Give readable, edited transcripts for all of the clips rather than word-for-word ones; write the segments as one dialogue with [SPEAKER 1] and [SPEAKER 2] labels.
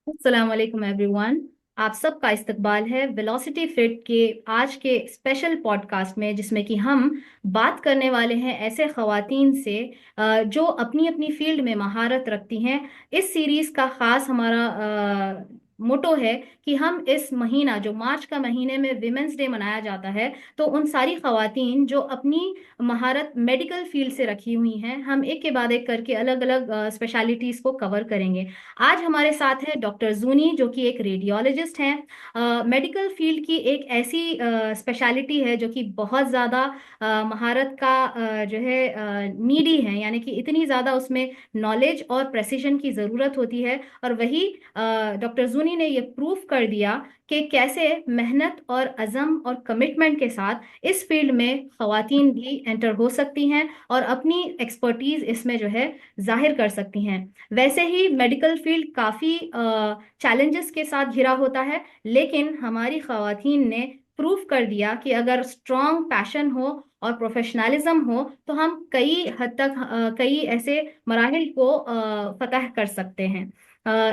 [SPEAKER 1] अस्सलाम वालेकुम एवरीवन। आप सबका इस्तकबाल है वेलोसिटी फिट के आज के स्पेशल पॉडकास्ट में, जिसमें कि हम बात करने वाले हैं ऐसे ख़वातीन से जो अपनी अपनी फील्ड में महारत रखती हैं। इस सीरीज़ का ख़ास हमारा मोटो है कि हम इस महीना, जो मार्च का महीने में विमेंस डे मनाया जाता है, तो उन सारी ख़वातीन जो अपनी महारत मेडिकल फील्ड से रखी हुई हैं, हम एक के बाद एक करके अलग अलग स्पेशलिटीज़ को कवर करेंगे। आज हमारे साथ है डॉक्टर जूनी, जो कि एक रेडियोलॉजिस्ट हैं। मेडिकल फील्ड की एक ऐसी स्पेशलिटी है जो कि बहुत ज़्यादा महारत का जो है नीडी है, यानी कि इतनी ज़्यादा उसमें नॉलेज और प्रेसिजन की ज़रूरत होती है। और वही डॉक्टर जूनी ने ये प्रूफ कर दिया कि कैसे मेहनत और अज़म और कमिटमेंट के साथ इस फील्ड में ख़वातीन भी एंटर हो सकती हैं और अपनी एक्सपर्टीज़ इसमें जो है जाहिर कर सकती हैं। वैसे ही मेडिकल फील्ड काफ़ी चैलेंजेस के साथ घिरा होता है, लेकिन हमारी ख़वातीन ने प्रूव कर दिया कि अगर स्ट्रॉन्ग पैशन हो और प्रोफेशनलिज्म हो तो हम कई हद तक कई ऐसे मराहिल को फतह कर सकते हैं।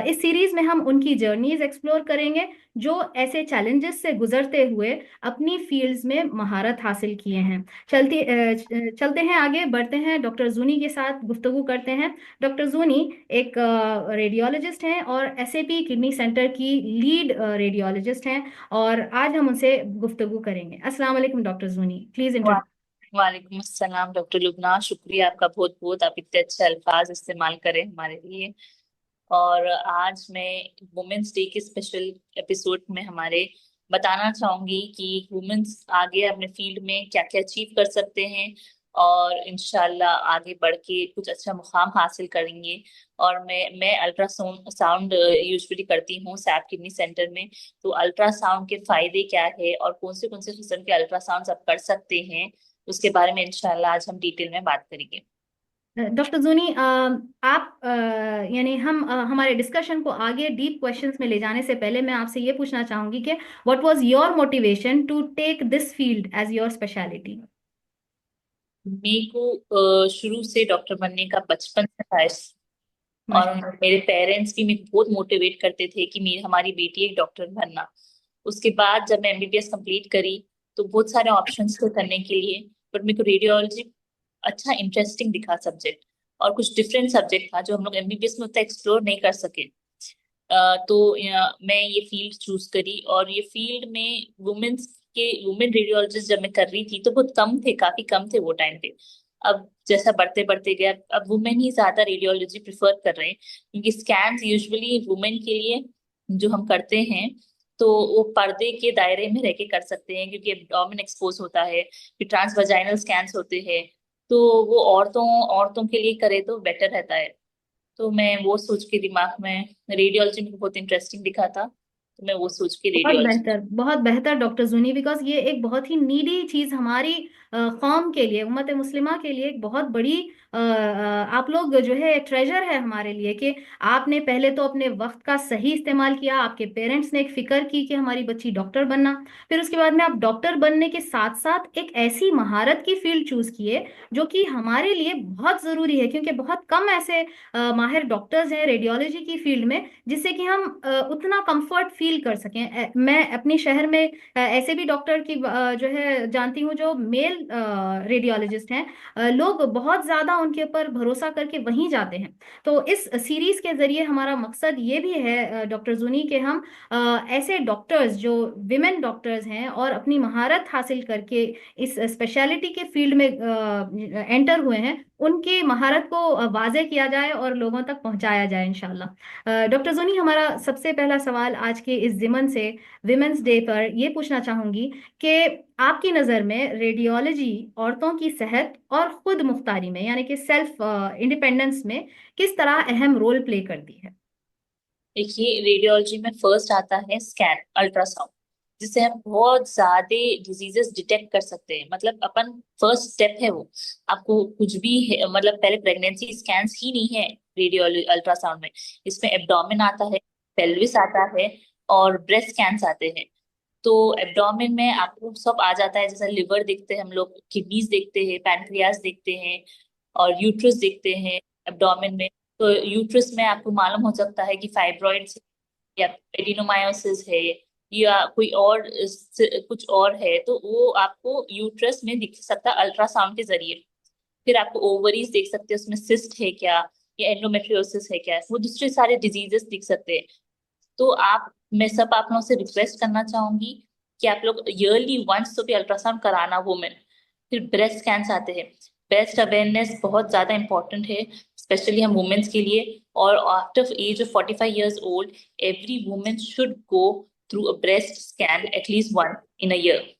[SPEAKER 1] इस सीरीज में हम उनकी जर्नीज एक्सप्लोर करेंगे जो ऐसे चैलेंजेस से गुजरते हुए अपनी फील्ड्स में महारत हासिल किए हैं। चलते हैं, आगे बढ़ते हैं, डॉक्टर जूनी के साथ गुफ्तगू करते हैं। डॉक्टर जूनी एक रेडियोलॉजिस्ट हैं और एसएपी किडनी सेंटर की लीड रेडियोलॉजिस्ट हैं, और आज हम उनसे गुफ्तगू करेंगे। अस्सलाम वालेकुम डॉक्टर जूनी, प्लीज
[SPEAKER 2] वा-
[SPEAKER 1] इंट्रोड्यूस।
[SPEAKER 2] वालेकुम अस्सलाम डॉक्टर लुबना, शुक्रिया आपका बहुत बहुत। आप इतने अच्छे अल्फाज इस्तेमाल करें हमारे लिए। और आज मैं वुमेन्स डे के स्पेशल एपिसोड में हमारे बताना चाहूंगी कि वुमेन्स आगे अपने फील्ड में क्या क्या अचीव कर सकते हैं और इंशाल्लाह आगे बढ़ के कुछ अच्छा मुकाम हासिल करेंगे। और मैं अल्ट्रासाउंड साउंड यूजुअली करती हूँ सैप किडनी सेंटर में। तो अल्ट्रासाउंड के फायदे क्या है और कौन से किस्म के अल्ट्रासाउंड आप कर सकते हैं, उसके बारे में इंशाल्लाह आज हम डिटेल में बात करेंगे।
[SPEAKER 1] डॉक्टर जूनी, आप यानी हम हमारे डिस्कशन को आगे डीप क्वेश्चंस में ले जाने से पहले मैं आपसे ये पूछना चाहूंगी कि what was your motivation to take this field as your speciality.
[SPEAKER 2] मेरे को शुरू से डॉक्टर बनने का बचपन से ख्वाहिश। और
[SPEAKER 1] माशा।
[SPEAKER 2] मेरे पेरेंट्स भी मेरे को बहुत मोटिवेट करते थे कि मेरी हमारी बेटी एक डॉक्टर बनना। उसके बाद जब मैं एमबीबीएस कंप्लीट करी तो बहुत सारे ऑप्शंस थे करने के लिए, बट मेरे को रेडियोलॉजी अच्छा इंटरेस्टिंग दिखा सब्जेक्ट। और कुछ डिफरेंट सब्जेक्ट था जो हम लोग एमबीबीएस में उतना एक्सप्लोर नहीं कर सके। मैं ये फील्ड चूज करी, और ये फील्ड में वुमेन रेडियोलॉजिस्ट जब मैं कर रही थी तो बहुत कम थे, काफी कम थे वो टाइम पे। अब जैसा बढ़ते बढ़ते गया, अब वुमेन ही ज्यादा रेडियोलॉजी प्रिफर कर रहे हैं, क्योंकि स्कैन्स यूजुअली वुमेन के लिए जो हम करते हैं तो वो पर्दे के दायरे में रह के कर सकते हैं, क्योंकि एब्डोमेन एक्सपोज होता है, फिर ट्रांस वजाइनल स्कैन्स होते हैं। तो वो औरतों औरतों के लिए करे तो बेटर रहता है। तो मैं वो सोच के दिमाग में रेडियोलॉजी में बहुत इंटरेस्टिंग दिखा था, तो मैं वो सोच के
[SPEAKER 1] बहुत
[SPEAKER 2] रेडियोलॉजी।
[SPEAKER 1] बेहतर, बहुत बेहतर डॉक्टर जूनी, बिकॉज ये एक बहुत ही नीडी चीज हमारी कौम के लिए, उम्मत मुस्लिमा के लिए एक बहुत बड़ी आप लोग जो है ट्रेजर है हमारे लिए, कि आपने पहले तो अपने वक्त का सही इस्तेमाल किया, आपके पेरेंट्स ने एक फिक्र की कि हमारी बच्ची डॉक्टर बनना, फिर उसके बाद में आप डॉक्टर बनने के साथ साथ एक ऐसी महारत की फील्ड चूज किए जो कि हमारे लिए बहुत जरूरी है, क्योंकि बहुत कम ऐसे माहिर डॉक्टर्स हैं रेडियोलॉजी की फील्ड में जिससे कि हम उतना कंफर्ट फील कर सकें। मैं अपने शहर में ऐसे भी डॉक्टर की जो है जानती हूँ जो मेल रेडियोलॉजिस्ट हैं। लोग बहुत ज्यादा उनके ऊपर भरोसा करके वहीं जाते हैं। तो इस सीरीज के जरिए हमारा मकसद ये भी है डॉक्टर जूनी, के हम ऐसे डॉक्टर्स जो विमेन डॉक्टर्स हैं और अपनी महारत हासिल करके इस स्पेशलिटी के फील्ड में एंटर हुए हैं, उनकी महारत को वाजे किया जाए और लोगों तक पहुंचाया जाए इंशाल्लाह। डॉक्टर जोनी, हमारा सबसे पहला सवाल आज के इस जिमन से विमेंस डे पर ये पूछना चाहूंगी कि आपकी नज़र में रेडियोलॉजी औरतों की सेहत और खुद मुख्तारी में, यानी कि सेल्फ इंडिपेंडेंस में, किस तरह अहम रोल प्ले करती है।
[SPEAKER 2] देखिए, रेडियोलॉजी में फर्स्ट आता है स्कैन, अल्ट्रासाउंड, जिससे हम बहुत ज्यादा डिजीजेस डिटेक्ट कर सकते हैं। मतलब अपन फर्स्ट स्टेप है वो। आपको कुछ भी है, मतलब पहले प्रेगनेंसी स्कैन्स ही नहीं है रेडियोलॉजी अल्ट्रासाउंड में। इसमें एब्डोमेन आता है, पेल्विस आता है, और ब्रेस्ट स्कैन्स आते हैं। तो एब्डोमेन में आपको सब आ जाता है, जैसे लिवर देखते हैं हम लोग, किडनीज देखते हैं, पैनक्रियास देखते हैं, और यूट्रस देखते हैं एब्डोमेन में। तो यूट्रस में आपको मालूम हो सकता है कि फाइब्रॉइड्स या एडिनोमायोसिस है या कोई और कुछ और है, तो वो आपको यूट्रस में दिख सकता है अल्ट्रासाउंड के जरिए। फिर आपको ओवरीज देख सकते हैं, उसमें सिस्ट है क्या या एंडोमेट्रियोसिस है क्या, वो दूसरे सारे डिजीजेस दिख सकते हैं। तो मैं सब आप लोगों से रिक्वेस्ट करना चाहूंगी कि आप लोग ईयरली वंस तो भी अल्ट्रासाउंड कराना वुमेन। फिर ब्रेस्ट स्कैन्स आते हैं। ब्रेस्ट अवेयरनेस बहुत ज्यादा इंपॉर्टेंट है, स्पेशली हम वुमेन्स के लिए। और after age of 45 years old, every women should go through a breast scan at least one in a year.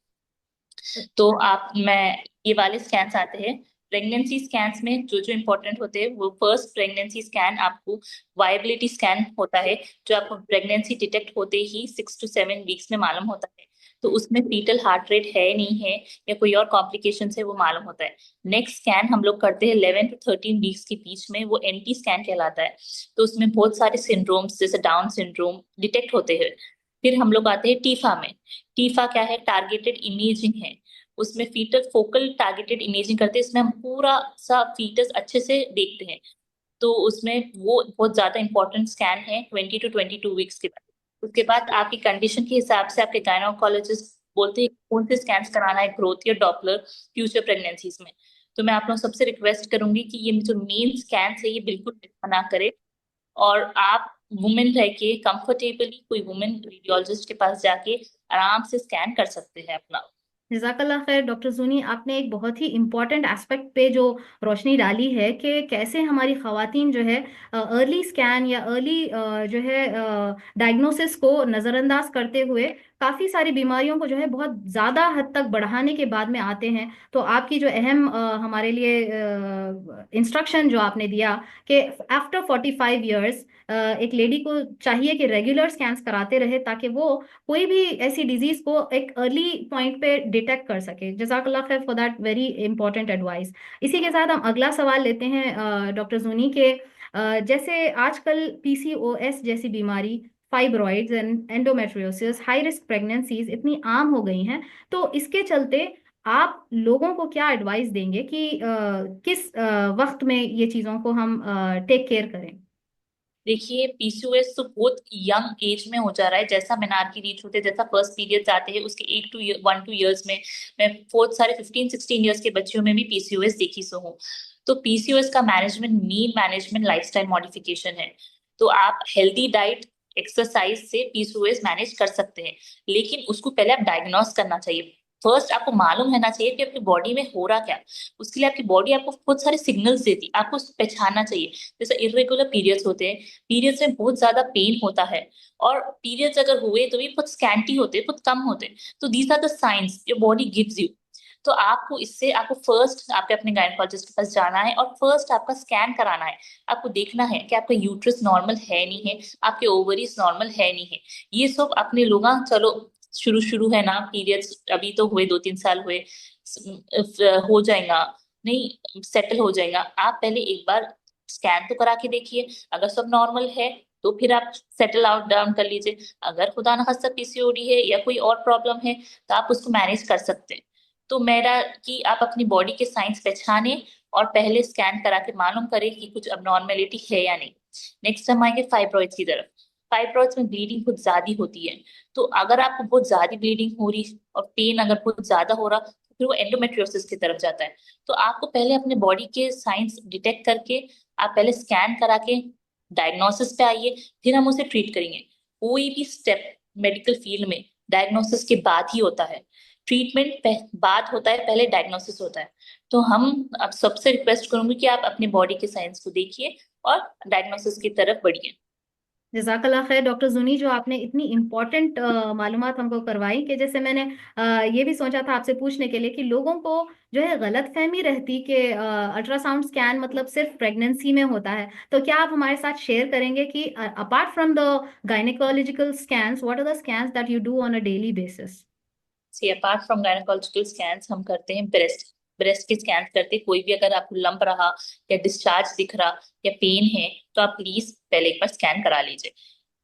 [SPEAKER 2] तो मैं ये वाले स्कैन्स आते हैं। प्रेगनेंसी स्कैन्स में जो जो इम्पोर्टेंट होते हैं, वो फर्स्ट प्रेगनेंसी स्कैन आपको वायबिलिटी स्कैन होता है, जो आपको प्रेगनेंसी डिटेक्ट होते ही 6 to 7 वीक्स में मालूम होता है। तो उसमें फीटल हार्ट रेट है नहीं है या कोई और कॉम्प्लिकेशन है, वो मालूम होता है। नेक्स्ट स्कैन हम लोग करते हैं 11 to 13 वीक्स के बीच में, वो एनटी स्कैन कहलाता है। तो उसमें बहुत सारे सिंड्रोम्स जैसे डाउन सिंड्रोम डिटेक्ट होते हैं। फिर हम लोग आते हैं टीफा में। टीफा क्या है? टारगेटेड इमेजिंग है। उसमें फीटस फोकल टारगेटेड इमेजिंग करते हैं, इसमें हम पूरा सा फीटस अच्छे से देखते हैं। तो उसमें वो बहुत ज्यादा इंपॉर्टेंट स्कैन है 20 to 22 वीक्स के बाद। उसके बाद आपकी कंडीशन के हिसाब से आपके गायनोकोलॉजिस्ट बोलते हैं कौन से स्कैन्स कराना है, ग्रोथ या डॉपलर, फ्यूचर प्रेगनेंसीज में। तो मैं आप लोगों सबसे रिक्वेस्ट करूंगी कि ये जो मेन स्कैन है ये बिल्कुल मिस ना करे। और आप वुमेन रह के कंफर्टेबली कोई वुमेन रेडियोलॉजिस्ट के पास जाके आराम से स्कैन कर सकते हैं अपना।
[SPEAKER 1] जज़ाकल्ला खैर डॉक्टर जूनी, आपने एक बहुत ही इम्पॉर्टेंट एस्पेक्ट पे जो रोशनी डाली है कि कैसे हमारी ख़वातीन जो है अर्ली स्कैन या अर्ली जो है डायग्नोसिस को नज़रअंदाज करते हुए काफ़ी सारी बीमारियों को जो है बहुत ज़्यादा हद तक बढ़ाने के बाद में आते हैं। तो आपकी जो अहम हमारे लिए इंस्ट्रक्शन जो आपने दिया कि आफ्टर 45 years एक लेडी को चाहिए कि रेगुलर स्कैन्स कराते रहे ताकि वो कोई भी ऐसी डिजीज को एक अर्ली पॉइंट पे डिटेक्ट कर सके। जज़ाकल्लाह खैर for that very important advice. इसी के साथ हम अगला सवाल लेते हैं डॉक्टर जूनी के। जैसे आजकल पीसीओएस जैसी बीमारी, fibroids and endometriosis, high risk pregnancies इतनी आम हो गई हैं, तो इसके चलते आप लोगों को क्या एडवाइस देंगे कि किस वक्त में ये चीज़ों को हम टेक केयर करें?
[SPEAKER 2] देखिए, पीसीओएस तो बहुत यंग एज में हो जा रहा है। जैसा मेनार्की रीच होते हैं, जैसा फर्स्ट पीरियड्स आते हैं, उसके 1 to 2 years में मैं बहुत सारे 15-16 years के बच्चियों में भी पीसीओएस देखी सो हूँ। तो पीसीओएस का management main management lifestyle modification है। तो आप हेल्दी डाइट, एक्सरसाइज से पीसीओएस मैनेज कर सकते हैं, लेकिन उसको पहले आप डायग्नोस करना चाहिए। फर्स्ट आपको मालूम रहना चाहिए कि आपकी बॉडी में हो रहा क्या। उसके लिए आपकी बॉडी आपको बहुत सारे सिग्नल्स देती है, आपको उसको पहचानना चाहिए। जैसे इरेगुलर पीरियड्स होते हैं, पीरियड्स में बहुत ज्यादा पेन होता है, और पीरियड्स अगर हुए तो भी बहुत स्कैंटी होते हैं, बहुत कम होते हैं। तो these are the signs your body gives you. तो आपको फर्स्ट आपके अपने गायनेकोलॉजिस्ट के पास जाना है और फर्स्ट आपका स्कैन कराना है। आपको देखना है कि आपका यूट्रस नॉर्मल है नहीं है, आपके ओवरीज नॉर्मल है नहीं है। ये सब अपने लोग, चलो शुरू शुरू है ना, पीरियड्स अभी तो हुए 2-3 साल हुए, हो जाएगा, नहीं सेटल हो जाएगा। आप पहले एक बार स्कैन तो करा के देखिए। अगर सब नॉर्मल है तो फिर आप सेटल आउट डाउन कर लीजिए। अगर खुदा न खास्ता पीसीओडी है या कोई और प्रॉब्लम है, तो आप उसको मैनेज कर सकते हैं। तो मेरा कि आप अपनी बॉडी के साइंस पहचाने और पहले स्कैन करा के मालूम करें कि कुछ अबनॉर्मेलिटी है या नहीं। नेक्स्ट हम आएंगे फाइब्रॉइड्स की तरफ। फाइब्रॉइड्स में ब्लीडिंग बहुत ज्यादा होती है। तो अगर आपको बहुत ज्यादा ब्लीडिंग हो रही और पेन अगर बहुत ज्यादा हो रहा, तो फिर वो एंडोमेट्रियोसिस की तरफ जाता है। तो आपको पहले अपने बॉडी के साइंस डिटेक्ट करके आप पहले स्कैन करा के डायग्नोसिस पे आइए, फिर हम उसे ट्रीट करेंगे। कोई भी स्टेप मेडिकल फील्ड में डायग्नोसिस के बाद ही होता है। ट्रीटमेंट बाद होता है, पहले डायग्नोसिस होता है। तो हम अब सबसे रिक्वेस्ट करूंगी कि आप अपनी बॉडी के साइंस को देखिए और डायग्नोसिस की तरफ बढ़िए।
[SPEAKER 1] जज़ाकल्लाह खैर डॉक्टर जुनी, जो आपने इतनी इम्पोर्टेंट मालूमात हमको करवाई कि जैसे मैंने ये भी सोचा था आपसे पूछने के लिए कि लोगों को जो है गलत फहमी रहती कि अल्ट्रासाउंड स्कैन मतलब सिर्फ प्रेगनेंसी में होता है। तो क्या आप हमारे साथ शेयर करेंगे कि apart from the gynaecological scans, what are the scans that you do on a daily basis?
[SPEAKER 2] See apart from gynaecological scans हम करते हैं ब्रेस्ट ब्रेस्ट के स्कैन करते हैं। कोई भी अगर आपको लंप रहा या डिस्चार्ज दिख रहा या पेन है, तो आप प्लीज पहले एक बार स्कैन करा लीजिए।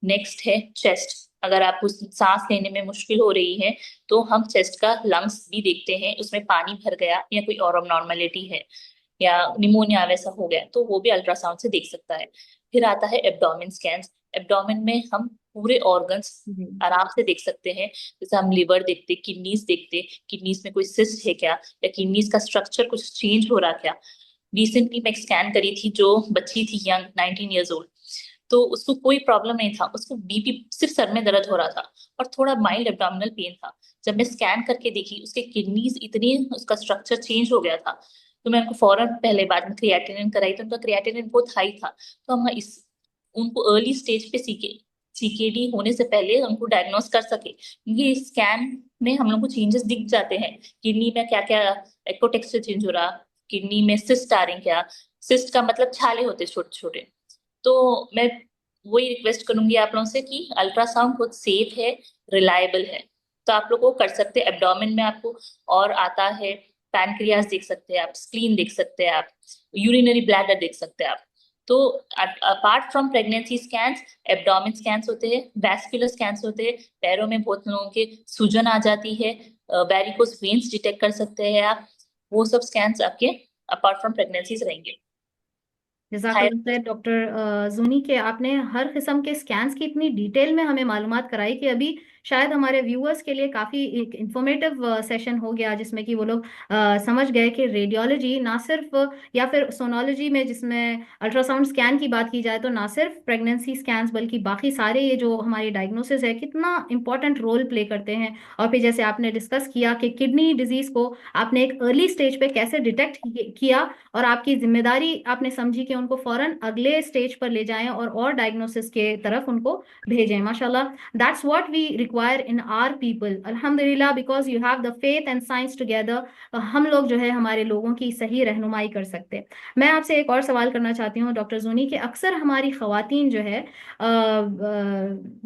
[SPEAKER 2] नेक्स्ट है चेस्ट। अगर आपको सांस लेने में मुश्किल हो रही है, तो हम चेस्ट का लंग्स भी देखते हैं, उसमें पानी भर गया या कोई और अबनॉर्मेलिटी है या निमोनिया वैसा हो गया, तो वो भी अल्ट्रासाउंड से देख सकता है। फिर आता है एब्डोमेन स्कैन। एब्डोमेन में हम पूरे ऑर्गन्स
[SPEAKER 1] जी।
[SPEAKER 2] आराम से देख सकते हैं। जैसे हम लिवर देखते, किडनीज देखते, किडनीज में कोई सिस्ट है क्या, या किडनीज का स्ट्रक्चर कुछ चेंज हो रहा क्या। रिसेंटली मैं एक स्कैन करी थी, जो बच्ची थी यंग, 19 ईयर्स ओल्ड। तो उसको कोई प्रॉब्लम नहीं था, उसको बीपी, सिर्फ सर में दर्द हो रहा था और थोड़ा माइल्ड एब्डोमिनल पेन था। जब मैं स्कैन करके देखी, उसके किडनीज इतनी, उसका स्ट्रक्चर चेंज हो गया था। तो मैं उनको फौरन पहले बाद में क्रिएटिनिन कराई, तो उनका क्रिएटिनिन बहुत हाई था। तो हम इस उनको अर्ली स्टेज पे सीकेडी होने से पहले उनको डायग्नोस कर सके, क्योंकि स्कैन में हम लोग को चेंजेस दिख जाते हैं। किडनी में क्या क्या एक्को टेक्सचर चेंज हो रहा, किडनी में सिस्ट आ रही क्या। सिस्ट का मतलब छाले होते छोटे छोटे। तो मैं वही रिक्वेस्ट करूंगी आप लोगों से कि अल्ट्रासाउंड बहुत सेफ है, रिलायबल है। तो आप लोग वो कर सकते हैं। एब्डोमेन में आपको और आता है, पैनक्रियास देख सकते हैं आप, स्प्लीन देख सकते हैं आप, यूरिनरी ब्लैडर देख सकते हैं आप। तो apart from pregnancy scans, abdomen scans होते हैं, वैस्कुलर स्कैन्स होते हैं। पैरों में बहुत लोगों के सूजन आ जाती है, वेरिकोस वेन्स डिटेक्ट कर सकते हैं आप। वो सब स्कैन्स आपके अपार्ट फ्रॉम प्रेगनेंसीज रहेंगे।
[SPEAKER 1] जज़ाकल्लाह खैर डॉक्टर जूनी के, आपने हर किस्म के स्कैन्स की इतनी डिटेल में हमें मालूमात कराई कि अभी शायद हमारे व्यूअर्स के लिए काफ़ी एक इंफॉर्मेटिव सेशन हो गया, जिसमें कि वो लोग समझ गए कि रेडियोलॉजी ना सिर्फ, या फिर सोनोलॉजी में जिसमें अल्ट्रासाउंड स्कैन की बात की जाए, तो ना सिर्फ प्रेगनेंसी स्कैन्स बल्कि बाकी सारे ये जो हमारी डायग्नोसिस है कितना इंपॉर्टेंट रोल प्ले करते हैं। और फिर जैसे आपने डिस्कस किया कि किडनी डिजीज को आपने एक अर्ली स्टेज पे कैसे डिटेक्ट किया, और आपकी जिम्मेदारी आपने समझी कि उनको फौरन अगले स्टेज पर ले जाएं और डायग्नोसिस के तरफ उनको भेजें। माशाल्लाह, that's what we require in our people. अल्हम्दुलिल्लाह, because you have the faith and science together, हम लोग जो है हमारे लोगों की सही रहनुमाई कर सकते हैं। मैं आपसे एक और सवाल करना चाहती हूँ डॉक्टर जूनी, कि अक्सर हमारी खवातीन जो है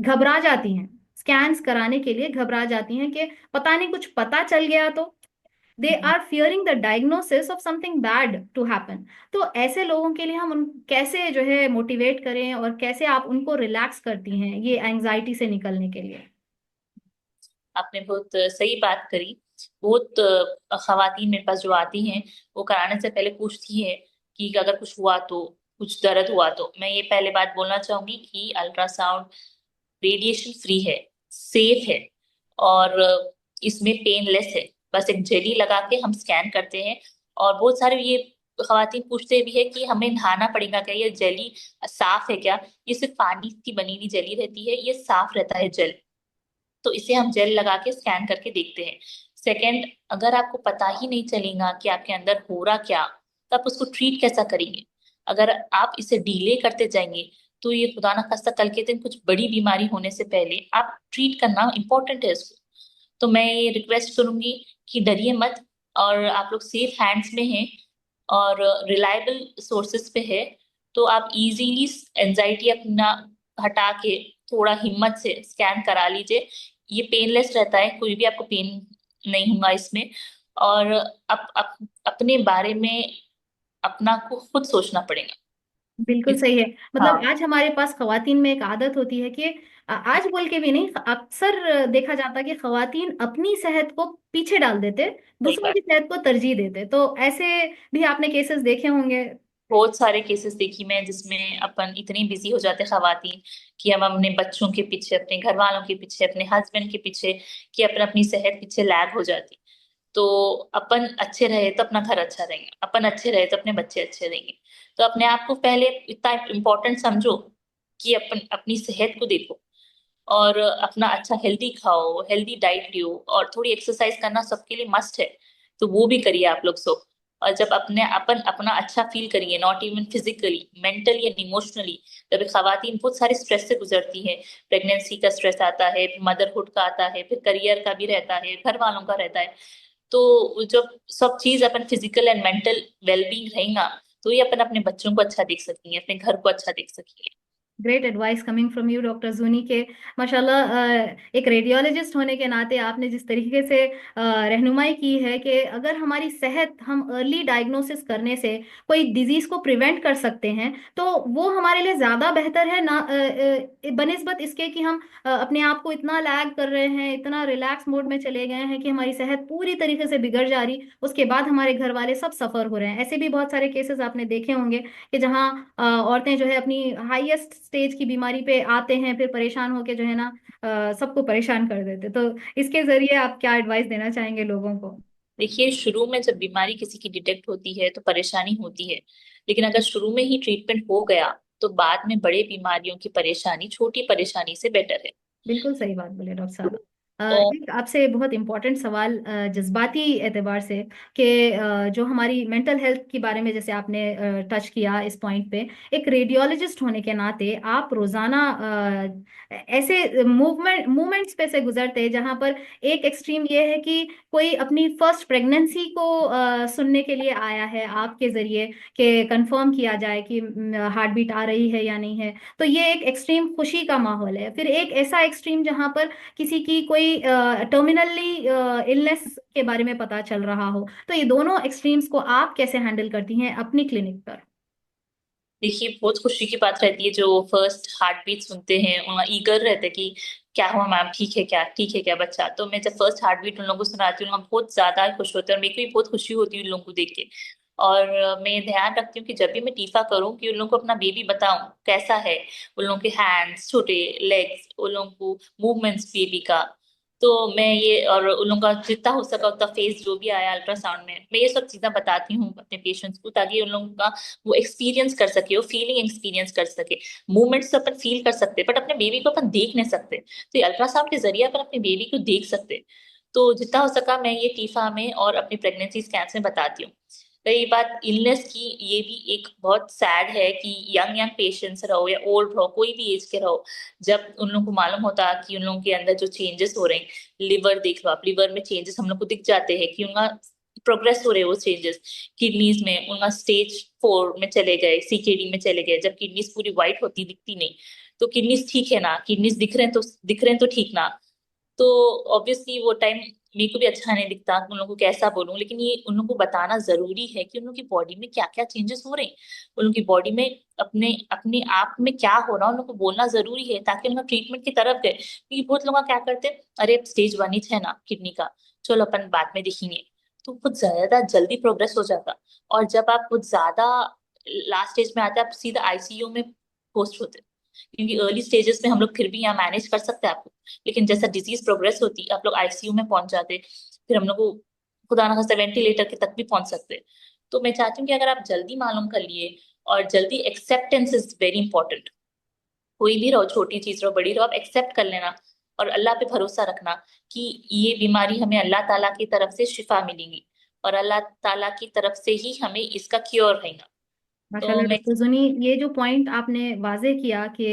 [SPEAKER 1] घबरा जाती हैं, स्कैन्स कराने के लिए घबरा जाती हैं कि पता नहीं कुछ पता चल गया तो they
[SPEAKER 2] hmm.
[SPEAKER 1] Are fearing the diagnosis of something bad to happen. तो ऐसे लोगों के लिए हम उन कैसे जो है मोटिवेट करें, और कैसे आप उनको रिलैक्स करती हैं ये एंजाइटी से निकलने के लिए?
[SPEAKER 2] आपने बहुत सही बात करी। बहुत खवातीन मेरे पास जो आती हैं, वो कराने से पहले पूछती है कि अगर कुछ हुआ तो, कुछ दर्द हुआ तो। मैं ये पहले बात बोलना चाहूंगी कि अल्ट्रासाउंड रेडिएशन फ्री है, सेफ है, और इसमें पेनलेस है। बस एक जेली लगा के हम स्कैन करते हैं। और बहुत सारे ये खवातीन पूछते भी है कि हमें नहाना पड़ेगा क्या, ये जेली साफ है क्या। ये सिर्फ पानी की बनी हुई जेली रहती है, ये साफ रहता है जेल। तो इसे हम जेल लगा के स्कैन करके देखते हैं। सेकंड, अगर आपको पता ही नहीं चलेगा कि आपके अंदर हो रहा क्या, तो आप उसको ट्रीट कैसा करेंगे। अगर आप इसे डिले करते जाएंगे, तो ये खुदा ना खास्ता कल के दिन कुछ बड़ी बीमारी होने से पहले आप ट्रीट करना इंपॉर्टेंट है इसको। तो मैं ये रिक्वेस्ट करूंगी कि डरिए मत, और आप लोग सेफ हैंड्स में हैं और रिलायबल सोर्सेस पे है। तो आप इजीली एंजाइटी अपना हटा के थोड़ा हिम्मत से स्कैन करा लीजिए। ये पेनलेस रहता है, कोई भी आपको पेन नहीं होगा इसमें। और अपने बारे में अपना को खुद सोचना पड़ेगा।
[SPEAKER 1] बिल्कुल
[SPEAKER 2] इस
[SPEAKER 1] सही है। मतलब
[SPEAKER 2] हाँ,
[SPEAKER 1] आज हमारे पास खवातीन में एक आदत होती है कि आज बोल के भी नहीं, अक्सर देखा जाता है कि खवातीन अपनी सेहत को पीछे डाल देते,
[SPEAKER 2] सही
[SPEAKER 1] दूसरों
[SPEAKER 2] बात।
[SPEAKER 1] की सेहत को तरजीह देते। तो ऐसे भी आपने केसेस देखे होंगे।
[SPEAKER 2] बहुत सारे केसेस देखी मैं, जिसमें अपन इतनी बिजी हो जाते खवातीन कि हम अपने बच्चों के पीछे, अपने घर वालों के पीछे, अपने हस्बैंड के पीछे, कि अपन अपनी सेहत पीछे लैग हो जाती। तो अपन अच्छे रहे तो अपना घर अच्छा रहेगा, अपन अच्छे रहे तो अपने बच्चे अच्छे रहेंगे। तो अपने आप को पहले इतना इम्पोर्टेंट समझो कि अपन अपनी सेहत को देखो, और अपना अच्छा हेल्दी खाओ, हेल्दी डाइट लियो, और थोड़ी एक्सरसाइज करना सबके लिए मस्ट है। तो वो भी करिए आप लोग सब। और जब अपन अपना अच्छा फील करेंगे, not even physically, mentally and emotionally. जब खवातीन बहुत सारे स्ट्रेस से गुजरती है, प्रेगनेंसी का स्ट्रेस आता है, मदरहुड का आता है, फिर करियर का भी रहता है, घर वालों का रहता है। तो जब सब चीज अपन फिजिकल एंड मेंटल वेलबींग रहेगा, तो ये अपन अपने बच्चों को अच्छा देख सकेंगे, अपने घर को अच्छा देख सकेंगे।
[SPEAKER 1] Great advice coming from you doctor जूनी के। माशाल्लाह, एक रेडियोलॉजिस्ट होने के नाते आपने जिस तरीके से रहनुमाई की है कि अगर हमारी सेहत, हम अर्ली डायग्नोसिस करने से कोई डिजीज को प्रिवेंट कर सकते हैं, तो वो हमारे लिए ज़्यादा बेहतर है ना, बनिस्बत इसके कि हम अपने आप को इतना लैग कर रहे हैं, इतना रिलैक्स मोड में चले गए हैं कि हमारी सेहत पूरी तरीके से बिगड़ जा रही, उसके बाद हमारे घर वाले सब सफ़र हो रहे हैं। ऐसे भी बहुत सारे केसेस आपने देखे होंगे कि जहाँ औरतें जो है अपनी हाईएस्ट स्टेज की बीमारी पे आते हैं, फिर परेशान होके जो है ना सबको परेशान कर देते। तो इसके जरिए आप क्या एडवाइस देना चाहेंगे लोगों को?
[SPEAKER 2] देखिए, शुरू में जब बीमारी किसी की डिटेक्ट होती है तो परेशानी होती है, लेकिन अगर शुरू में ही ट्रीटमेंट हो गया तो बाद में बड़े बीमारियों की परेशानी छोटी परेशानी से बेटर है।
[SPEAKER 1] बिल्कुल सही बात बोले डॉक्टर साहब।
[SPEAKER 2] और
[SPEAKER 1] एक आपसे बहुत इंपॉर्टेंट सवाल जज्बाती एतबार से, कि जो हमारी मेंटल हेल्थ के बारे में जैसे आपने टच किया इस पॉइंट पे, एक रेडियोलॉजिस्ट होने के नाते आप रोजाना ऐसे मूवमेंट्स पे से गुजरते हैं जहां पर एक एक्सट्रीम ये है कि कोई अपनी फर्स्ट प्रेगनेंसी को सुनने के लिए आया है आपके जरिए, कि कंफर्म किया जाए कि हार्ट बीट आ रही है या नहीं है। तो ये एक एक्सट्रीम खुशी का माहौल है। फिर एक ऐसा एक्सट्रीम जहां पर किसी की कोई टर्मिनली इलनेस के बारे में पता चल रहा हो। तो ये दोनों एक्सट्रीम्स को आप कैसे हैंडल करती हैं अपनी क्लिनिक पर?
[SPEAKER 2] देखिए, बहुत खुशी की बात रहती है जो फर्स्ट हार्ट बीट सुनते हैं, उनका ईगर रहता है कि क्या हुआ मैम, ठीक है क्या, ठीक है क्या बच्चा। तो मैं जब फर्स्ट हार्ट बीट उन लोगों को सुनाती हूँ, उन लोग बहुत ज्यादा खुश होते हैं और मेरे को भी बहुत खुशी होती है उन लोगों को देख के। और मैं ध्यान रखती हूँ कि जब भी मैं टीफा करूँ कि उन लोगों को अपना बेबी बताऊं कैसा है, उन लोगों के हैंड्स, छोटे लेग्स, उन लोगों को मूवमेंट्स बेबी का। तो मैं ये, और उन लोगों का जितना हो सका उतना फेस जो भी आया अल्ट्रासाउंड में, मैं ये सब चीजें बताती हूँ अपने पेशेंट्स को, ताकि उन लोगों का वो एक्सपीरियंस कर सके, वो फीलिंग एक्सपीरियंस कर सके। मूवमेंट्स तो अपन फील कर सकते बट अपने बेबी को अपन देख नहीं सकते, तो ये अल्ट्रासाउंड के जरिए अपन अपने बेबी को देख सकते। तो जितना हो सका मैं ये टीफा में और अपनी प्रेगनेंसी स्कैन्स में बताती हूँ। रही बात इलनेस की, ये भी एक बहुत सैड है कि यंग यंग पेशेंट्स रहो या ओल्ड रहो, कोई भी एज के रहो, जब उन लोगों को मालूम होता कि उन लोगों के अंदर जो चेंजेस हो रहे हैं, लिवर देख लो आप, लिवर में चेंजेस हम लोग को दिख जाते हैं कि उनका प्रोग्रेस हो रहे हैं वो चेंजेस। किडनीज में उनका स्टेज 4 में चले गए, सीकेडी में चले गए, जब किडनीज पूरी व्हाइट होती दिखती नहीं। तो किडनीज ठीक है ना, किडनीज दिख रहे हैं तो ठीक ना। तो ऑब्वियसली वो टाइम मेरे को भी अच्छा नहीं दिखता कि उन लोगों को कैसा बोलूं, लेकिन ये उन लोगों को बताना जरूरी है कि उन लोगों की बॉडी में क्या क्या चेंजेस हो रहे हैं, उन लोगों की बॉडी में अपने अपने आप में क्या हो रहा है, उन लोगों को बोलना जरूरी है ताकि उनका ट्रीटमेंट की तरफ गए। क्योंकि बहुत लोग क्या करते हैं, अरे स्टेज 1 ही है ना किडनी का, चलो अपन बाद में देखेंगे। तो कुछ ज्यादा जल्दी प्रोग्रेस हो जाता, और जब आप कुछ ज्यादा लास्ट स्टेज में आते हैं, आप सीधा आईसीयू में पोस्ट होते। क्योंकि अर्ली स्टेजेस में हम लोग फिर भी यहाँ मैनेज कर सकते हैं आपको, लेकिन जैसा डिजीज प्रोग्रेस होती आप लोग आईसीयू में पहुंच जाते, फिर हम लोग को खुदा ना खास्ता वेंटिलेटर के तक भी पहुंच सकते। तो मैं चाहती हूँ कि अगर आप जल्दी मालूम कर लिए, और जल्दी एक्सेप्टेंस इज वेरी इंपॉर्टेंट। कोई भी रहो, छोटी चीज रहो बड़ी रहो, आप एक्सेप्ट कर लेना और अल्लाह पे भरोसा रखना कि ये बीमारी हमें अल्लाह ताला की तरफ से शिफा मिलेगी, और अल्लाह ताला की तरफ से ही हमें इसका क्योर रहेगा। तो
[SPEAKER 1] माशाल्लाह
[SPEAKER 2] मैं,
[SPEAKER 1] डॉक्टर जुनी, ये जो पॉइंट आपने वाजे किया कि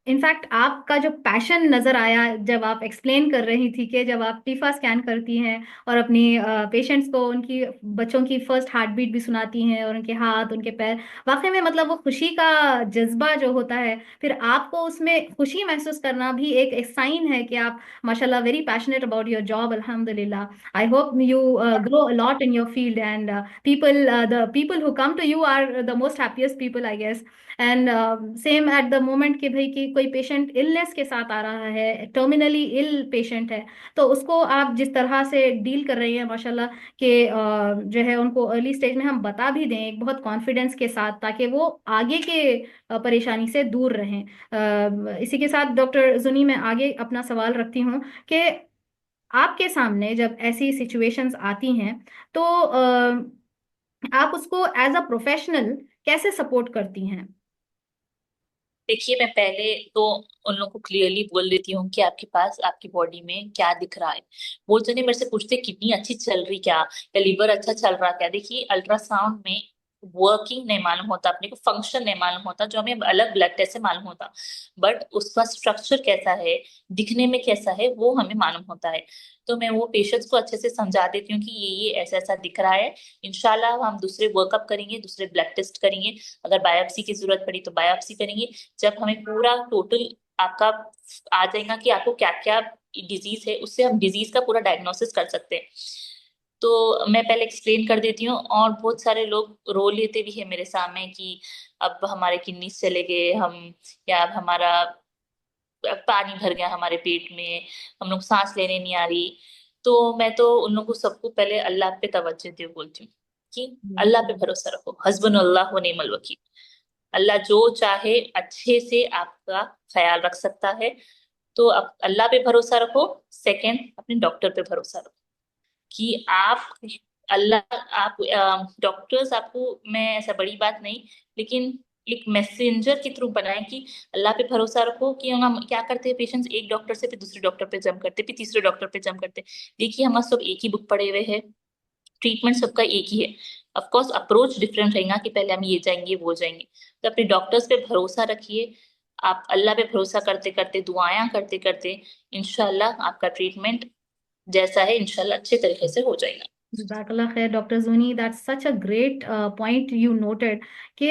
[SPEAKER 1] इनफैक्ट आपका जो पैशन नजर आया जब आप एक्सप्लेन कर रही थी, कि जब आप टीफा स्कैन करती हैं और अपनी पेशेंट्स को उनकी बच्चों की फर्स्ट हार्ट बीट भी सुनाती हैं और उनके हाथ उनके पैर, वाकई में मतलब वो खुशी का जज्बा जो होता है, फिर आपको उसमें खुशी महसूस करना भी एक साइन है कि आप माशाल्लाह very passionate about your job. अल्हम्दुलिल्लाह, I hope you grow a lot in your field, and the people who come to you are the most happiest people, I guess. And same at the moment कि भाई कि कोई patient illness के साथ आ रहा है, terminally ill patient है, तो उसको आप जिस तरह से डील कर रही हैं माशाल्लाह, कि जो है उनको अर्ली स्टेज में हम बता भी दें एक बहुत कॉन्फिडेंस के साथ, ताकि वो आगे के परेशानी से दूर रहें। इसी के साथ डॉक्टर जुनी, मैं आगे अपना सवाल रखती हूँ कि आपके सामने जब ऐसी सिचुएशंस आती हैं, तो आप उसको एज अ प्रोफेशनल कैसे सपोर्ट करती हैं?
[SPEAKER 2] देखिए, मैं पहले तो उन लोगों को क्लियरली बोल देती हूँ कि आपके पास आपकी बॉडी में क्या दिख रहा है। वो जने मेरे से पूछते किडनी अच्छी चल रही क्या, या लिवर अच्छा चल रहा क्या। देखिए, अल्ट्रासाउंड में वर्किंग नहीं मालूम होता, अपने को फंक्शन नहीं मालूम होता, जो हमें अलग ब्लड टेस्ट से मालूम होता, बट उसका स्ट्रक्चर कैसा है, दिखने में कैसा है, वो हमें मालूम होता है। तो मैं वो पेशेंट्स को अच्छे से समझा देती हूँ कि ये ऐसा ऐसा दिख रहा है। इंशाल्लाह हम दूसरे वर्कअप करेंगे, दूसरे ब्लड टेस्ट करेंगे, अगर बायोप्सी की जरूरत पड़ी तो बायोप्सी करेंगे। जब हमें पूरा टोटल आपका आ जाएगा कि आपको क्या क्या डिजीज है, उससे हम डिजीज का पूरा डायग्नोसिस कर सकते हैं। तो मैं पहले एक्सप्लेन कर देती हूँ, और बहुत सारे लोग रो लेते भी है मेरे सामने कि अब हमारे किडनी चले गए हम, या अब हमारा पानी भर गया हमारे पेट में, हम लोग सांस लेने नहीं आ रही। तो मैं तो उन लोगों को सबको पहले अल्लाह पे तवज्जो दे बोलती हूँ कि अल्लाह पे भरोसा रखो, हस्बुन अल्लाह व निअमल वकील। अल्लाह जो चाहे अच्छे से आपका ख्याल रख सकता है। तो अब अल्लाह पे भरोसा रखो, सेकंड अपने डॉक्टर पे भरोसा रखो कि आप अल्लाह आप डॉक्टर्स आपको, मैं ऐसा बड़ी बात नहीं, लेकिन एक मैसेंजर के थ्रू बनाए कि अल्लाह पे भरोसा रखो। कि हम क्या करते हैं, पेशेंट्स एक डॉक्टर से फिर दूसरे डॉक्टर पे जम करते, फिर तीसरे डॉक्टर पे जम करते। देखिए हम सब एक ही बुक पढ़े हुए हैं, ट्रीटमेंट सबका एक ही है। ऑफ कोर्स अप्रोच डिफरेंट रहेगा कि पहले हम ये जाएंगे वो जाएंगे। तो अपने डॉक्टर्स पे भरोसा रखिए। आप अल्लाह पे भरोसा करते करते, दुआएं करते करते, इंशाल्लाह आपका ट्रीटमेंट जैसा है इंशाल्लाह अच्छे तरीके से हो जाएगा।
[SPEAKER 1] जज़ाकल्लाह खैर doctor Juni, that's such a great point you noted कि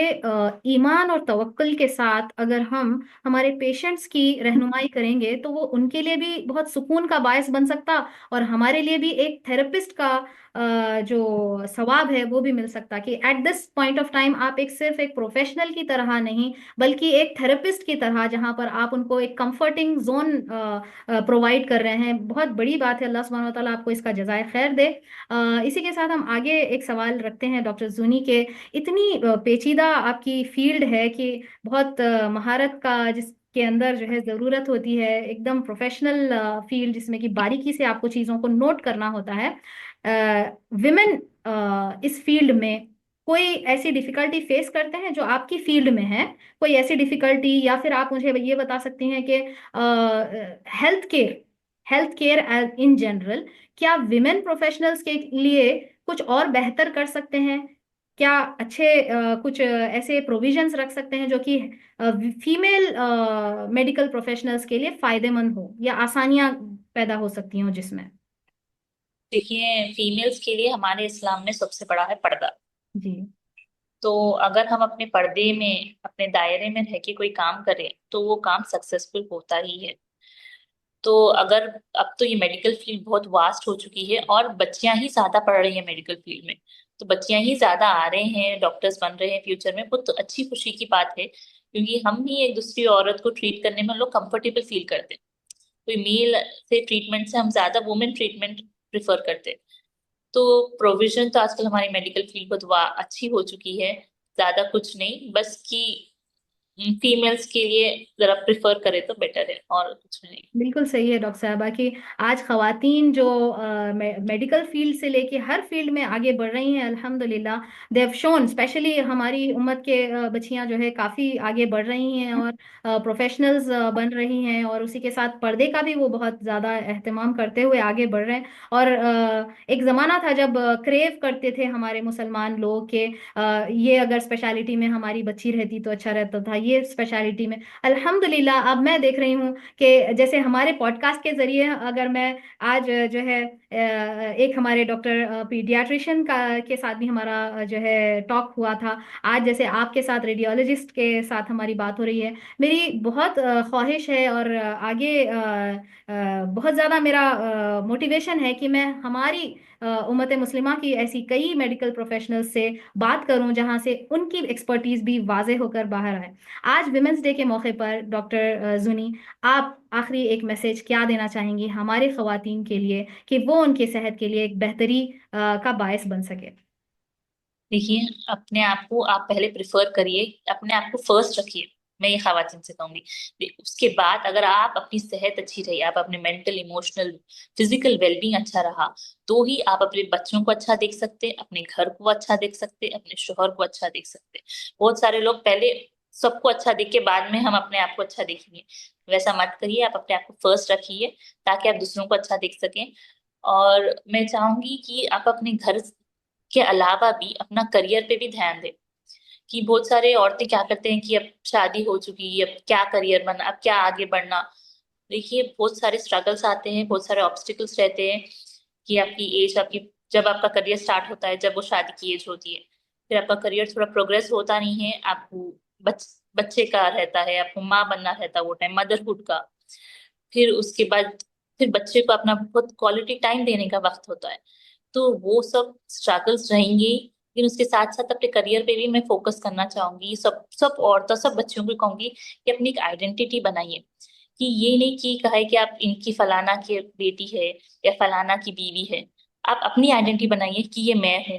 [SPEAKER 1] ईमान और तवक्कुल के साथ अगर हम हमारे पेशेंट्स की रहनुमाई करेंगे तो वो उनके लिए भी बहुत सुकून का बायस बन सकता, और हमारे लिए भी एक थेरेपिस्ट का जो सवाब है वो भी मिल सकता, कि at this point of time आप एक सिर्फ एक प्रोफेशनल की तरह नहीं बल्कि एक थेरेपिस्ट की तरह, जहां पर आप उनको एक कंफर्टिंग जोन प्रोवाइड कर रहे हैं। बहुत बड़ी बात है, अल्लाह सुब्हानहू व तआला आपको इसका जज़ाय खैर दे। इसी के साथ हम आगे एक सवाल रखते हैं डॉक्टर जूनी के। इतनी पेचीदा आपकी फील्ड है कि बहुत महारत का जिसके अंदर जो है ज़रूरत होती है, एकदम प्रोफेशनल फील्ड जिसमें कि बारीकी से आपको चीज़ों को नोट करना होता है। विमेन इस फील्ड में कोई ऐसी डिफिकल्टी फेस करते हैं जो आपकी फील्ड में है? कोई ऐसी डिफिकल्टी, या फिर आप मुझे ये बता सकती हैं कि हेल्थ केयर इन जनरल, क्या विमेन प्रोफेशनल्स के लिए कुछ और बेहतर कर सकते हैं? क्या अच्छे कुछ ऐसे प्रोविजंस रख सकते हैं जो कि फीमेल मेडिकल प्रोफेशनल्स के लिए फायदेमंद हो, या आसानियां पैदा हो सकती हो जिसमें?
[SPEAKER 2] देखिए फीमेल्स के लिए हमारे इस्लाम में सबसे बड़ा है पर्दा।
[SPEAKER 1] जी।
[SPEAKER 2] तो अगर हम अपने पर्दे में, अपने दायरे में रह के कोई काम करें तो वो काम सक्सेसफुल होता ही है। तो अगर, अब तो ये मेडिकल फील्ड बहुत वास्ट हो चुकी है और बच्चियां ही ज्यादा पढ़ रही है मेडिकल फील्ड में। तो बच्चियां ही ज्यादा आ रहे हैं, डॉक्टर्स बन रहे हैं फ्यूचर में, बहुत अच्छी खुशी की बात है, क्योंकि हम ही एक दूसरी औरत को ट्रीट करने में हम लोग कंफर्टेबल फील करते हैं। कोई मेल से ट्रीटमेंट से हम ज्यादा वुमेन ट्रीटमेंट प्रिफर करते हैं। तो प्रोविजन तो आजकल हमारी मेडिकल फील्ड बहुत अच्छी हो चुकी है। ज्यादा कुछ नहीं, बस कि फीमेल्स के लिए जरा प्रिफर करे तो बेटर है, और कुछ नहीं।
[SPEAKER 1] बिल्कुल सही है डॉक्टर साहबा कि आज खवातीन जो मेडिकल फील्ड से लेके हर फील्ड में आगे बढ़ रही हैं, अल्हम्दुलिल्लाह। दे हैव शोन, स्पेशली हमारी उम्मत के बच्चियां जो है काफ़ी आगे बढ़ रही हैं और प्रोफेशनल्स बन रही हैं, और उसी के साथ पर्दे का भी वो बहुत ज़्यादा एहतमाम करते हुए आगे बढ़ रहे हैं। और एक ज़माना था जब क्रेव करते थे हमारे मुसलमान लोग के ये अगर स्पेशलिटी में हमारी बच्ची रहती तो अच्छा रहता था, ये स्पेशलिटी में। अल्हम्दुलिल्लाह अब मैं देख रही हूँ कि जैसे हमारे पॉडकास्ट के जरिए अगर मैं आज जो है एक हमारे डॉक्टर पीडियाट्रिशियन का के साथ भी हमारा जो है टॉक हुआ था, आज जैसे आपके साथ रेडियोलॉजिस्ट के साथ हमारी बात हो रही है। मेरी बहुत ख्वाहिश है और आगे बहुत ज़्यादा मेरा मोटिवेशन है कि मैं हमारी उम्मत मुस्लिमा की ऐसी कई मेडिकल प्रोफेशनल्स से बात करूं जहां से उनकी एक्सपर्टीज भी वाजे होकर बाहर आए। आज विमेंस डे के मौके पर डॉक्टर जुनी, आप आखिरी एक मैसेज क्या देना चाहेंगी हमारे खवातीन के लिए कि वो उनकी सेहत के लिए एक बेहतरी का बायस बन सके?
[SPEAKER 2] देखिए अपने आप को आप पहले प्रिफर करिए, अपने आप को फर्स्ट रखिए। मैं ये खवातीन से कहूंगी। उसके बाद अगर आप अपनी सेहत अच्छी रही, आप अपने मेंटल इमोशनल फिजिकल वेलबींग अच्छा रहा, तो ही आप अपने बच्चों को अच्छा देख सकते, अपने घर को अच्छा देख सकते, अपने शोहर को अच्छा देख सकते। बहुत सारे लोग पहले सबको अच्छा देख के बाद में हम अपने आप को अच्छा देखेंगे। वैसा मत करिए, आप अपने आप को फर्स्ट रखिए ताकि आप दूसरों को अच्छा देख सकें। और मैं चाहूंगी कि आप अपने घर के अलावा भी अपना करियर पे भी ध्यान दें। कि बहुत सारे औरतें क्या करते हैं कि अब शादी हो चुकी, अब क्या करियर बनना, अब क्या आगे बढ़ना। देखिए बहुत सारे स्ट्रगल्स आते हैं, बहुत सारे ऑब्स्टिकल्स रहते हैं। कि आपकी एज, आपकी जब आपका करियर स्टार्ट होता है, जब वो शादी की एज होती है, फिर आपका करियर थोड़ा प्रोग्रेस होता नहीं है, आपको बच्चे का रहता है, आपको माँ बनना रहता है वो टाइम, मदरहुड का। फिर उसके बाद फिर बच्चे को अपना बहुत क्वालिटी टाइम देने का वक्त होता है। तो वो सब स्ट्रगल्स रहेंगी, लेकिन उसके साथ साथ अपने करियर पे भी मैं फोकस करना चाहूंगी। सब सब औरतों, सब बच्चों को कहूंगी कि अपनी एक आइडेंटिटी बनाइए। कि ये नहीं कि कहे कि आप इनकी फलाना की बेटी है या फलाना की बीवी है। आप अपनी आइडेंटिटी बनाइए कि ये मैं हूँ।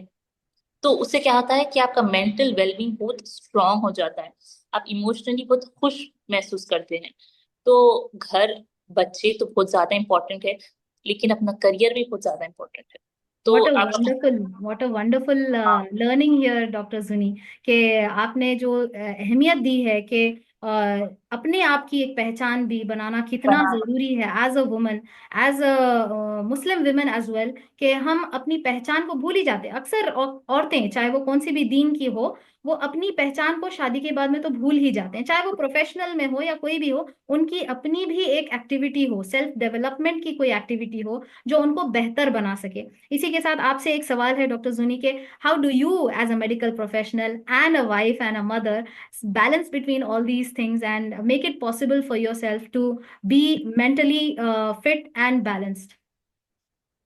[SPEAKER 2] तो उससे क्या होता है कि आपका मेंटल वेलबींग बहुत स्ट्रांग हो जाता है, आप इमोशनली बहुत खुश महसूस करते हैं। तो घर, बच्चे तो बहुत ज्यादा इंपॉर्टेंट है, लेकिन अपना करियर भी बहुत ज्यादा इंपॉर्टेंट है। तो
[SPEAKER 1] व्हाट अ
[SPEAKER 2] आप
[SPEAKER 1] वंडरफुल व्हाट अ वंडरफुल
[SPEAKER 2] हाँ,
[SPEAKER 1] लर्निंग हियर डॉक्टर जुनी, कि आपने जो अहमियत दी है कि अपने आप की एक पहचान भी बनाना कितना
[SPEAKER 2] बना,
[SPEAKER 1] जरूरी है as a woman, as a Muslim women as well, कि हम अपनी पहचान को भूल ही जाते हैं अक्सर। औरतें चाहे वो कौन सी भी दीन की हो, वो अपनी पहचान को शादी के बाद में तो भूल ही जाते हैं, चाहे वो प्रोफेशनल में हो या कोई भी हो। उनकी अपनी भी एक एक्टिविटी हो, सेल्फ डेवलपमेंट की कोई एक्टिविटी हो जो उनको बेहतर बना सके। इसी के साथ आपसे एक सवाल है डॉक्टर जुनी के, how do you as a medical professional and a wife and a mother balance between all these things and make it possible for yourself to be mentally fit and balanced?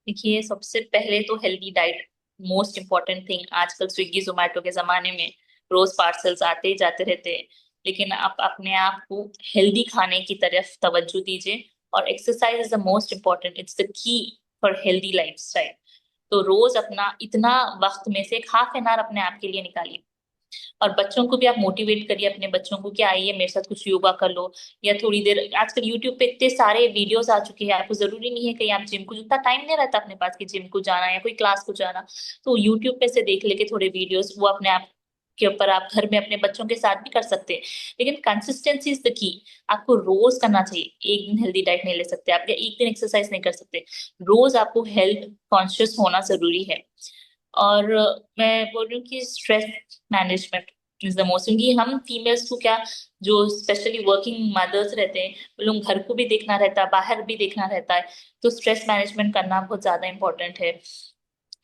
[SPEAKER 2] देखिए सबसे पहले तो healthy diet, most important thing. आजकल स्विगी जोमेटो के जमाने में रोज parcels आते ही जाते रहते हैं, लेकिन आप अपने आप को हेल्दी खाने की तरफ तवज्जो दीजिए। और exercise is the most important, it's the key for healthy lifestyle. तो रोज अपना इतना वक्त में से एक हाफ एन आवर अपने आप के लिए निकालिए। और बच्चों को भी आप मोटिवेट करिए, अपने बच्चों को कि आइए मेरे साथ कुछ योगा कर लो, या थोड़ी देर, आजकल यूट्यूब पे इतने सारे वीडियोस आ चुके हैं, आपको जरूरी नहीं है कि आप जिम को, जितना टाइम नहीं रहता अपने पास कि जिम को जाना या कोई क्लास को जाना, तो यूट्यूब पे से देख लेके थोड़े वीडियोस वो अपने आप के ऊपर आप घर में अपने बच्चों के साथ भी कर सकते हैं। लेकिन कंसिस्टेंसी इज द की। आपको रोज करना चाहिए, एक दिन हेल्दी डाइट नहीं ले सकते आप, या एक दिन एक्सरसाइज नहीं कर सकते। रोज आपको हेल्थ कॉन्शियस होना जरूरी है। और मैं बोल रही हूँ कि stress management is the most, क्योंकि हम फीमेल्स को क्या, जो स्पेशली वर्किंग मदर्स रहते हैं, वो लोग घर को भी देखना रहता है, बाहर भी देखना रहता है। तो स्ट्रेस मैनेजमेंट करना बहुत ज्यादा इंपॉर्टेंट है।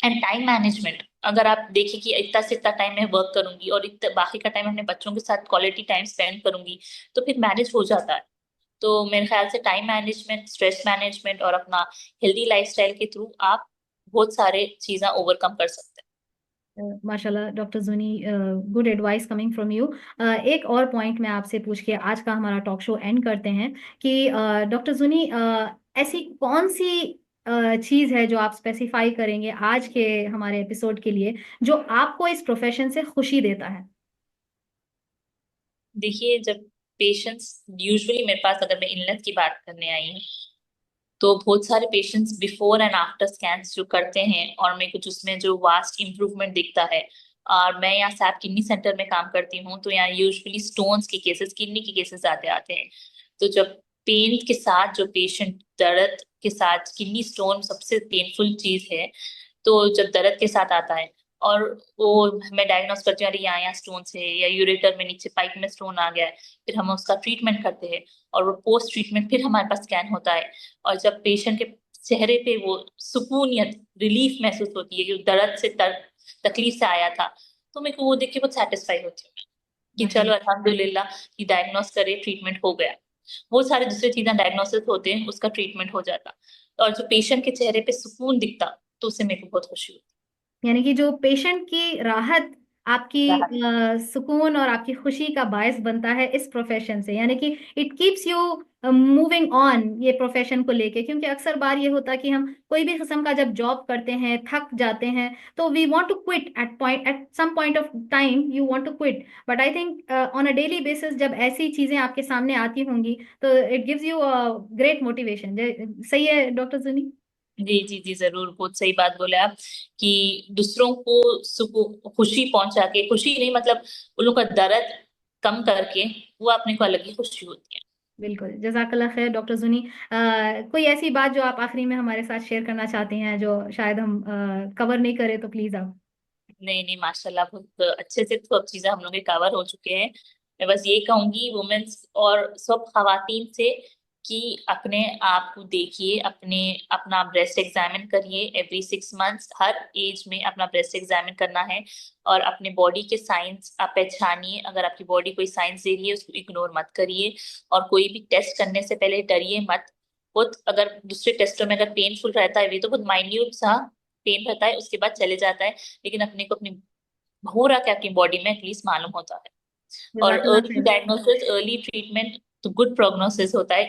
[SPEAKER 2] एंड टाइम मैनेजमेंट, अगर आप देखिए कि इतना से इतना टाइम मैं वर्क करूंगी और इतना बाकी का टाइम अपने बच्चों के साथ क्वालिटी टाइम स्पेंड करूंगी, तो फिर मैनेज हो जाता है। तो मेरे ख्याल से टाइम मैनेजमेंट, स्ट्रेस मैनेजमेंट और अपना हेल्दी लाइफस्टाइल के थ्रू आप बहुत सारे चीजें ओवरकम कर सकते
[SPEAKER 1] माशाल्लाह डॉक्टर जुनी, good advice coming from you. एक और पॉइंट मैं आपसे पूछ के आज का हमारा टॉक शो एंड करते हैं कि डॉक्टर जुनी, ऐसी कौन सी चीज़ है जो आप स्पेसिफाई करेंगे आज के हमारे एपिसोड के लिए, जो आपको इस प्रोफेशन से खुशी देता है?
[SPEAKER 2] हैं। देखिए जब पेशेंट्स, यूजुअली मेरे पास अगर मैं इलनेस की बात करने आई हूँ, तो बहुत सारे patients before and after scans जो करते हैं और मेरे को उसमें जो वास्ट इम्प्रूवमेंट दिखता है। और मैं यहाँ सैप किडनी सेंटर में काम करती हूँ, तो यहाँ यूजुअली स्टोन्स के केसेस, किडनी के केसेस आते आते हैं। तो जब पेन के साथ जो पेशेंट, दर्द के साथ, किडनी स्टोन सबसे पेनफुल चीज है, तो जब दर्द के साथ आता है और वो मैं डायग्नोस करती हूँ, अरे यहाँ स्टोन है या यूरेटर में नीचे पाइप में स्टोन आ गया है, फिर हम उसका ट्रीटमेंट करते हैं। और वो पोस्ट ट्रीटमेंट फिर हमारे पास स्कैन होता है, और जब पेशेंट के चेहरे पे वो सुकूनियत, रिलीफ महसूस होती है कि वो दर्द से तकलीफ से आया था, तो मेरे को वो देख के बहुत सेटिस्फाई होती हूँ मैं, कि चलो
[SPEAKER 1] माशाल्लाह।
[SPEAKER 2] अल्हम्दुलिल्लाह कि डायग्नोस करे, ट्रीटमेंट हो गया। वो सारे दूसरे चीजें डायग्नोसिस होते हैं, उसका ट्रीटमेंट हो जाता, और जो पेशेंट के चेहरे पे सुकून दिखता, तो उससे मेरे को बहुत खुशी होती
[SPEAKER 1] यानी कि जो पेशेंट की राहत आपकी
[SPEAKER 2] है।
[SPEAKER 1] सुकून और आपकी खुशी का बायस बनता है इस प्रोफेशन से, यानी कि it keeps you moving on ये प्रोफेशन को लेके। क्योंकि अक्सर बार ये होता है कि हम कोई भी किस्म का जब जॉब करते हैं, थक जाते हैं, तो we want to quit at some point of time, you want to quit. But I think on a daily basis जब ऐसी चीजें आपके सामने आती होंगी, तो it gives you great motivation. सही है डॉक्टर जुनी?
[SPEAKER 2] जी जी जी, जरूर, बहुत सही बात बोले आप, कि दूसरों को सुकून, खुशी पहुंचा के, खुशी नहीं मतलब उन लोगों का दर्द कम करके, वो अपने को अलग ही खुशी होती है।
[SPEAKER 1] बिल्कुल, जज़ाकल्लाह खैर डॉक्टर जुनी। कोई ऐसी बात जो आप आखिरी में हमारे साथ शेयर करना चाहती हैं जो शायद हम कवर नहीं करें, तो प्लीज आप।
[SPEAKER 2] नहीं नहीं, माशाल्लाह बहुत अच्छे से सब चीजें हम लोग के कवर हो चुके हैं। मैं बस ये कहूंगी वुमेन्स और सब खवातीन से, कि अपने आप को देखिए, अपने अपना ब्रेस्ट एग्जामिन करिए एवरी 6 मंथ्स, हर एज में अपना ब्रेस्ट एग्जामिन करना है। और अपने बॉडी के साइंस आप पहचानिए, अगर आपकी बॉडी कोई साइंस दे रही है उसको इग्नोर मत करिए। और कोई भी टेस्ट करने से पहले डरिए मत। बहुत, अगर दूसरे टेस्टों में अगर पेनफुल रहता है, ये तो बहुत माइन्यूट सा पेन रहता है, उसके बाद चले जाता है, लेकिन अपने को अपनी हो रहा क्या आपकी बॉडी में एटलीस्ट मालूम होता है। और
[SPEAKER 1] जज़ाकल्लाह
[SPEAKER 2] अर्ली
[SPEAKER 1] खैर।
[SPEAKER 2] डायग्नोसिस, अर्ली ट्रीटमेंट, तो गुड प्रोग्नोसिस होता है,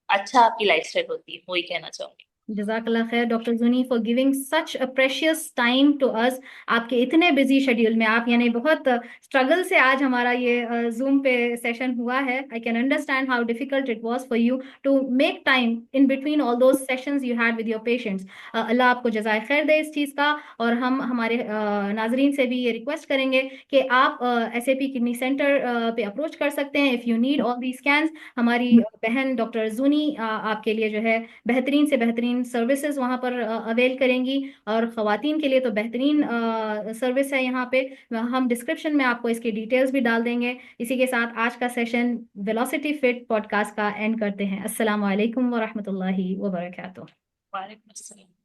[SPEAKER 2] अच्छा आपकी लाइफस्टाइल होती है, वही कहना चाहूंगी।
[SPEAKER 1] जज़ाकल्लाह खैर doctor Juni for giving such a precious time to us. आपके इतने बिजी शेड्यूल में आप यानी बहुत स्ट्रगल से आज हमारा ये जूम पे सेशन हुआ है। I can understand how difficult it was for you to make time in between all those sessions you had with your patients. अल्लाह आपको जज़ाए खैर दे इस चीज़ का। और हम हमारे नाजरीन से भी ये रिक्वेस्ट करेंगे कि आप SAP किडनी सेंटर पे अप्रोच कर सकते हैं if you need all the scans. हमारी बहन डॉक्टर जूनी आपके लिए जो है बेहतरीन से बेहतरीन सर्विसेज वहाँ पर अवेल करेंगी। और ख़वातीन के लिए तो बेहतरीन सर्विस है यहाँ पे। हम डिस्क्रिप्शन में आपको इसकी डिटेल्स भी डाल देंगे। इसी के साथ आज का सेशन वेलोसिटी फिट पॉडकास्ट का एंड करते हैं। अस्सलाम वालेकुम व रहमतुल्लाहि व बरकातुहू।
[SPEAKER 2] वालेकुम अस्सलाम।